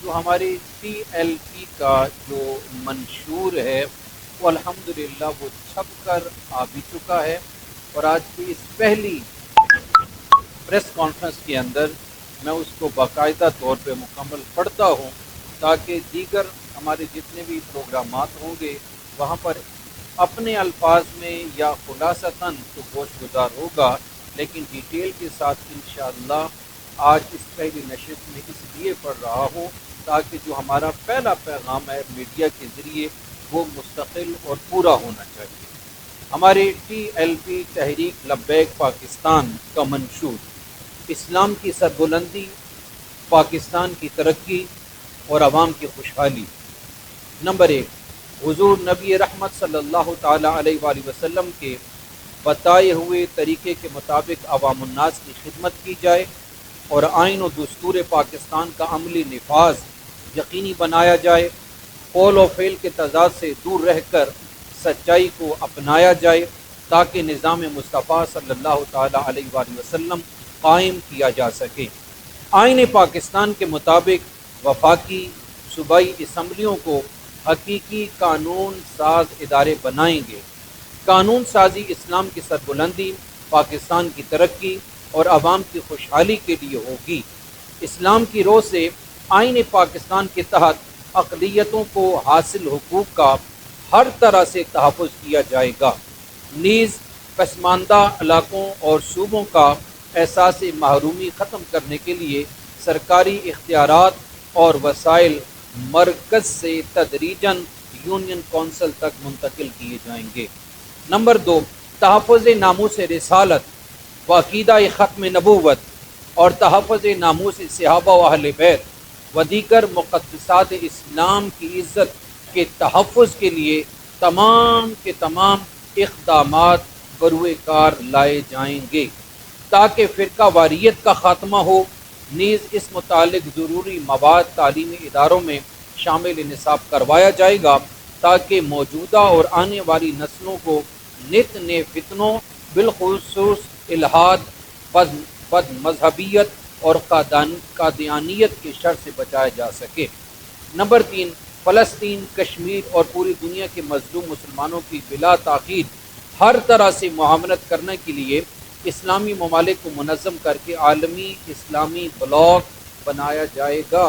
جو ہماری TLP کا جو منشور ہے وہ الحمدللہ وہ چھپ کر آ بھی چکا ہے، اور آج کی اس پہلی پریس کانفرنس کے اندر میں اس کو باقاعدہ طور پہ مکمل پڑھتا ہوں، تاکہ دیگر ہمارے جتنے بھی پروگرامات ہوں گے وہاں پر اپنے الفاظ میں یا خلاصتاً تو گوش گزار ہوگا، لیکن ڈیٹیل کے ساتھ انشاءاللہ آج اس پہلی نشست میں اس لیے پڑھ رہا ہوں تاکہ جو ہمارا پہلا پیغام ہے میڈیا کے ذریعے وہ مستقل اور پورا ہونا چاہیے۔ ہماری TLP تحریک لبیک پاکستان کا منشور: اسلام کی سربلندی، پاکستان کی ترقی اور عوام کی خوشحالی۔ نمبر 1، حضور نبی رحمت صلی اللہ تعالیٰ علیہ وآلہ وسلم کے بتائے ہوئے طریقے کے مطابق عوام الناس کی خدمت کی جائے اور آئین و دستور پاکستان کا عملی نفاذ یقینی بنایا جائے، قول و فعل کے تضاد سے دور رہ کر سچائی کو اپنایا جائے تاکہ نظام مصطفیٰ صلی اللہ تعالیٰ علیہ وآلہ وسلم قائم کیا جا سکے۔ آئین پاکستان کے مطابق وفاقی صوبائی اسمبلیوں کو حقیقی قانون ساز ادارے بنائیں گے۔ قانون سازی اسلام کی سربلندی، پاکستان کی ترقی اور عوام کی خوشحالی کے لیے ہوگی۔ اسلام کی روح سے آئین پاکستان کے تحت اقلیتوں کو حاصل حقوق کا ہر طرح سے تحفظ کیا جائے گا، نیز پسماندہ علاقوں اور صوبوں کا احساس محرومی ختم کرنے کے لیے سرکاری اختیارات اور وسائل مرکز سے تدریجاً یونین کونسل تک منتقل کیے جائیں گے۔ نمبر 2، تحفظ ناموس رسالت و عقیدہ ختم نبوت اور تحفظ ناموس صحابہ و اہل بیت و دیگر مقدسات اسلام کی عزت کے تحفظ کے لیے تمام کے تمام اقدامات بروئے کار لائے جائیں گے تاکہ فرقہ واریت کا خاتمہ ہو، نیز اس متعلق ضروری مواد تعلیمی اداروں میں شامل نصاب کروایا جائے گا تاکہ موجودہ اور آنے والی نسلوں کو نت نئے فتنوں بالخصوص الحاد، بد مذہبیت اور قادیانیت کے شر سے بچایا جا سکے۔ نمبر 3، فلسطین، کشمیر اور پوری دنیا کے مظلوم مسلمانوں کی بلا تاخیر ہر طرح سے معاونت کرنے کے لیے اسلامی ممالک کو منظم کر کے عالمی اسلامی بلاک بنایا جائے گا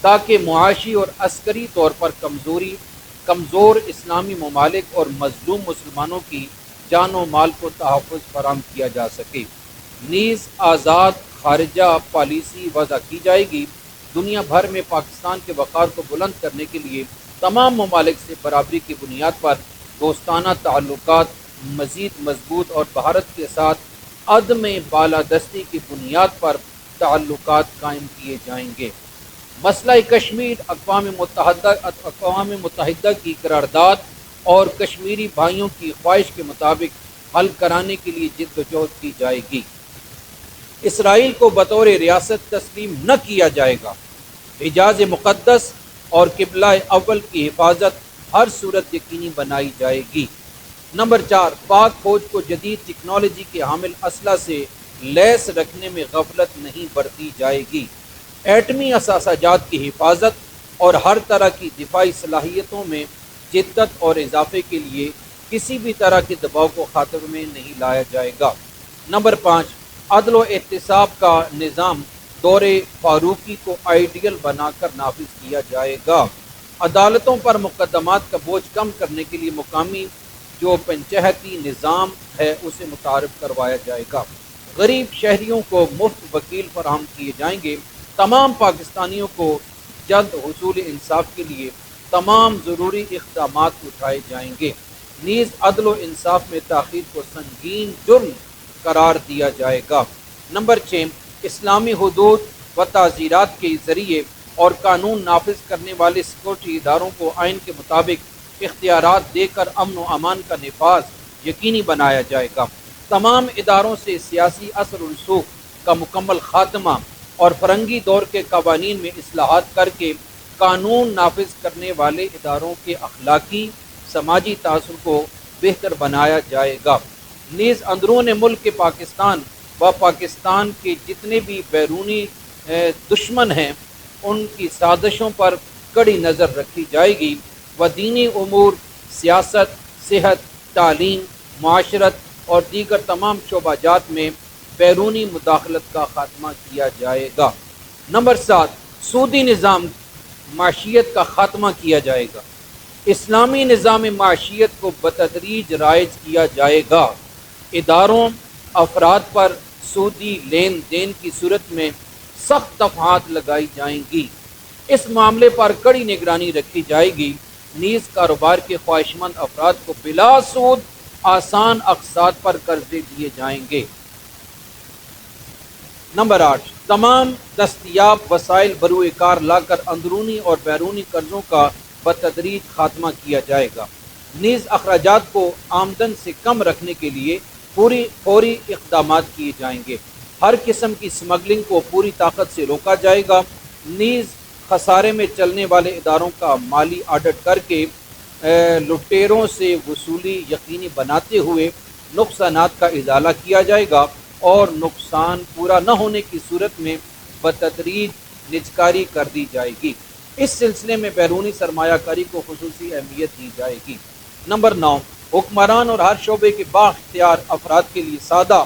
تاکہ معاشی اور عسکری طور پر کمزور اسلامی ممالک اور مظلوم مسلمانوں کی جان و مال کو تحفظ فراہم کیا جا سکے۔ نیز آزاد خارجہ پالیسی وضع کی جائے گی۔ دنیا بھر میں پاکستان کے وقار کو بلند کرنے کے لیے تمام ممالک سے برابری کی بنیاد پر دوستانہ تعلقات مزید مضبوط اور بھارت کے ساتھ عدم بالادستی کی بنیاد پر تعلقات قائم کیے جائیں گے۔ مسئلہ کشمیر اقوام متحدہ کی قرارداد اور کشمیری بھائیوں کی خواہش کے مطابق حل کرانے کے لیے جد و جہد کی جائے گی۔ اسرائیل کو بطور ریاست تسلیم نہ کیا جائے گا۔ حجاز مقدس اور قبلہ اول کی حفاظت ہر صورت یقینی بنائی جائے گی۔ نمبر 4، پاک فوج کو جدید ٹیکنالوجی کے حامل اسلحہ سے لیس رکھنے میں غفلت نہیں برتی جائے گی۔ ایٹمی اثاثہ جات کی حفاظت اور ہر طرح کی دفاعی صلاحیتوں میں جدت اور اضافے کے لیے کسی بھی طرح کے دباؤ کو خاطر میں نہیں لایا جائے گا۔ نمبر 5، عدل و احتساب کا نظام دور فاروقی کو آئیڈیل بنا کر نافذ کیا جائے گا۔ عدالتوں پر مقدمات کا بوجھ کم کرنے کے لیے مقامی جو پنچایتی نظام ہے اسے متعارف کروایا جائے گا۔ غریب شہریوں کو مفت وکیل فراہم کیے جائیں گے۔ تمام پاکستانیوں کو جلد حصول انصاف کے لیے تمام ضروری اقدامات اٹھائے جائیں گے۔ نیز عدل و انصاف میں تاخیر کو سنگین جرم قرار دیا جائے گا۔ نمبر 6، اسلامی حدود و تعزیرات کے ذریعے اور قانون نافذ کرنے والے سیکورٹی اداروں کو آئین کے مطابق اختیارات دے کر امن و امان کا نفاذ یقینی بنایا جائے گا۔ تمام اداروں سے سیاسی اثر و رسوخ کا مکمل خاتمہ اور فرنگی دور کے قوانین میں اصلاحات کر کے قانون نافذ کرنے والے اداروں کے اخلاقی سماجی تاثر کو بہتر بنایا جائے گا۔ نیز اندرون ملک کے پاکستان و پاکستان کے جتنے بھی بیرونی دشمن ہیں ان کی سازشوں پر کڑی نظر رکھی جائے گی و دینی امور، سیاست، صحت، تعلیم، معاشرت اور دیگر تمام شعبہ جات میں بیرونی مداخلت کا خاتمہ کیا جائے گا۔ نمبر 7، سودی نظام معیشت کا خاتمہ کیا جائے گا۔ اسلامی نظام معیشت کو بتدریج رائج کیا جائے گا۔ اداروں، افراد پر سودی لین دین کی صورت میں سخت دفعات لگائی جائیں گی۔ اس معاملے پر کڑی نگرانی رکھی جائے گی، نیز کاروبار کے خواہشمند افراد کو بلا سود آسان اقساط پر قرضے دیے جائیں گے۔ نمبر 8، تمام دستیاب وسائل بروئے کار لا کر اندرونی اور بیرونی قرضوں کا بتدریج خاتمہ کیا جائے گا، نیز اخراجات کو آمدن سے کم رکھنے کے لیے فوری اقدامات کیے جائیں گے۔ ہر قسم کی اسمگلنگ کو پوری طاقت سے روکا جائے گا، نیز خسارے میں چلنے والے اداروں کا مالی آڈٹ کر کے لٹیروں سے وصولی یقینی بناتے ہوئے نقصانات کا ازالہ کیا جائے گا اور نقصان پورا نہ ہونے کی صورت میں بتدریج نجکاری کر دی جائے گی۔ اس سلسلے میں بیرونی سرمایہ کاری کو خصوصی اہمیت دی جائے گی۔ نمبر 9، حکمران اور ہر شعبے کے بااختیار افراد کے لیے سادہ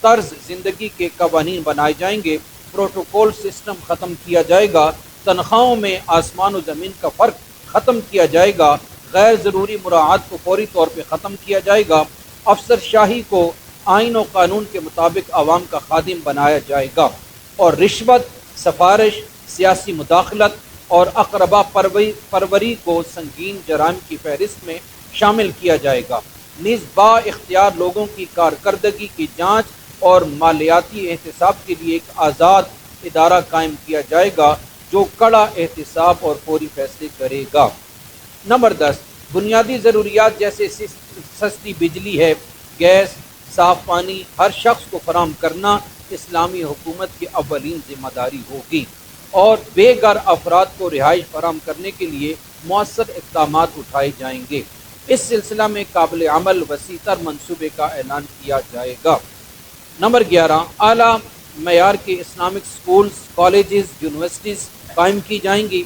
طرز زندگی کے قوانین بنائے جائیں گے، پروٹوکول سسٹم ختم کیا جائے گا، تنخواہوں میں آسمان و زمین کا فرق ختم کیا جائے گا، غیر ضروری مراعات کو فوری طور پہ ختم کیا جائے گا، افسر شاہی کو آئین و قانون کے مطابق عوام کا خادم بنایا جائے گا، اور رشوت، سفارش، سیاسی مداخلت اور اقربا پروری کو سنگین جرائم کی فہرست میں شامل کیا جائے گا، نیز با اختیار لوگوں کی کارکردگی کی جانچ اور مالیاتی احتساب کے لیے ایک آزاد ادارہ قائم کیا جائے گا جو کڑا احتساب اور فوری فیصلے کرے گا۔ نمبر 10، بنیادی ضروریات جیسے سستی بجلی ہے، گیس، صاف پانی ہر شخص کو فراہم کرنا اسلامی حکومت کی اولین ذمہ داری ہوگی، اور بے گھر افراد کو رہائش فراہم کرنے کے لیے مؤثر اقدامات اٹھائے جائیں گے۔ اس سلسلہ میں قابل عمل وسیع تر منصوبے کا اعلان کیا جائے گا۔ نمبر 11، اعلیٰ معیار کے اسلامک سکولز، کالجز، یونیورسٹیز قائم کی جائیں گی،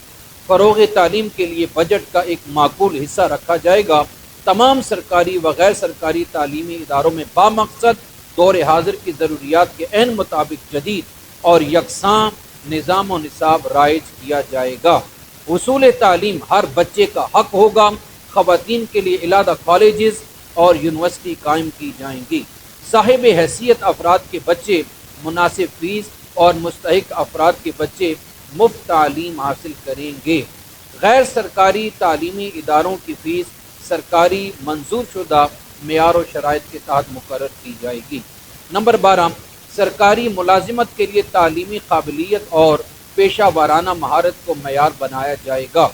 فروغ تعلیم کے لیے بجٹ کا ایک معقول حصہ رکھا جائے گا، تمام سرکاری و غیر سرکاری تعلیمی اداروں میں بامقصد دور حاضر کی ضروریات کے عین مطابق جدید اور یکساں نظام و نصاب رائج کیا جائے گا۔ حصول تعلیم ہر بچے کا حق ہوگا، خواتین کے لیے علیحدہ کالجز اور یونیورسٹی قائم کی جائیں گی، صاحب حیثیت افراد کے بچے مناسب فیس اور مستحق افراد کے بچے مفت تعلیم حاصل کریں گے، غیر سرکاری تعلیمی اداروں کی فیس سرکاری منظور شدہ معیار و شرائط کے تحت مقرر کی جائے گی۔ نمبر 12، سرکاری ملازمت کے لیے تعلیمی قابلیت اور پیشہ ورانہ مہارت کو معیار بنایا جائے گا،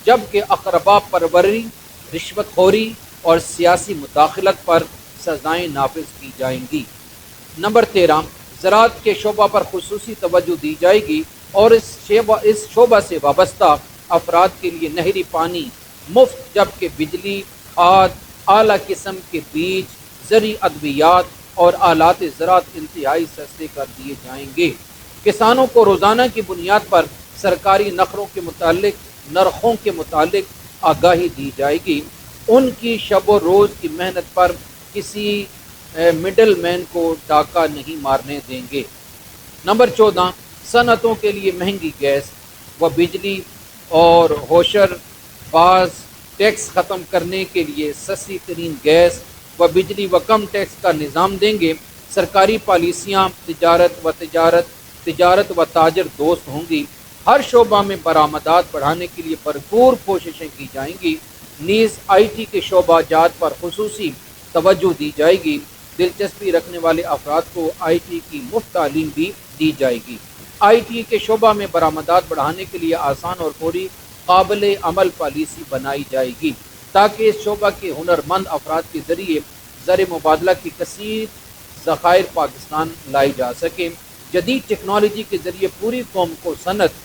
جبکہ اقربا پروری، رشوت خوری اور سیاسی مداخلت پر سزائیں نافذ کی جائیں گی۔ نمبر 13، زراعت کے شعبہ پر خصوصی توجہ دی جائے گی اور اس شعبہ سے وابستہ افراد کے لیے نہری پانی مفت، جبکہ بجلی، کھاد، اعلیٰ قسم کے بیج، زرعی ادویات اور آلات زراعت انتہائی سستے کر دیے جائیں گے۔ کسانوں کو روزانہ کی بنیاد پر سرکاری نرخوں کے متعلق آگاہی دی جائے گی، ان کی شب و روز کی محنت پر کسی مڈل مین کو ڈاکہ نہیں مارنے دیں گے۔ نمبر 14، صنعتوں کے لیے مہنگی گیس و بجلی اور ہوشر باز ٹیکس ختم کرنے کے لیے سستی ترین گیس و بجلی و کم ٹیکس کا نظام دیں گے۔ سرکاری پالیسیاں تجارت و تاجر دوست ہوں گی، ہر شعبہ میں برآمدات بڑھانے کے لیے بھرپور کوششیں کی جائیں گی، نیز آئی ٹی کے شعبہ جات پر خصوصی توجہ دی جائے گی، دلچسپی رکھنے والے افراد کو آئی ٹی کی مفت تعلیم بھی دی جائے گی۔ آئی ٹی کے شعبہ میں برآمدات بڑھانے کے لیے آسان اور فوری قابل عمل پالیسی بنائی جائے گی تاکہ اس شعبہ کے ہنرمند افراد کے ذریعے زر مبادلہ کی کثیر ذخائر پاکستان لائی جا سکیں۔ جدید ٹیکنالوجی کے ذریعے پوری قوم کو صنعت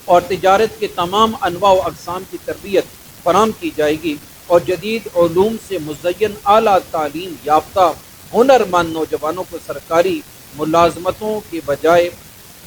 اور تجارت کے تمام انواع و اقسام کی تربیت فراہم کی جائے گی اور جدید علوم سے مزین اعلیٰ تعلیم یافتہ ہنرمند نوجوانوں کو سرکاری ملازمتوں کے بجائے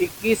25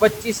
25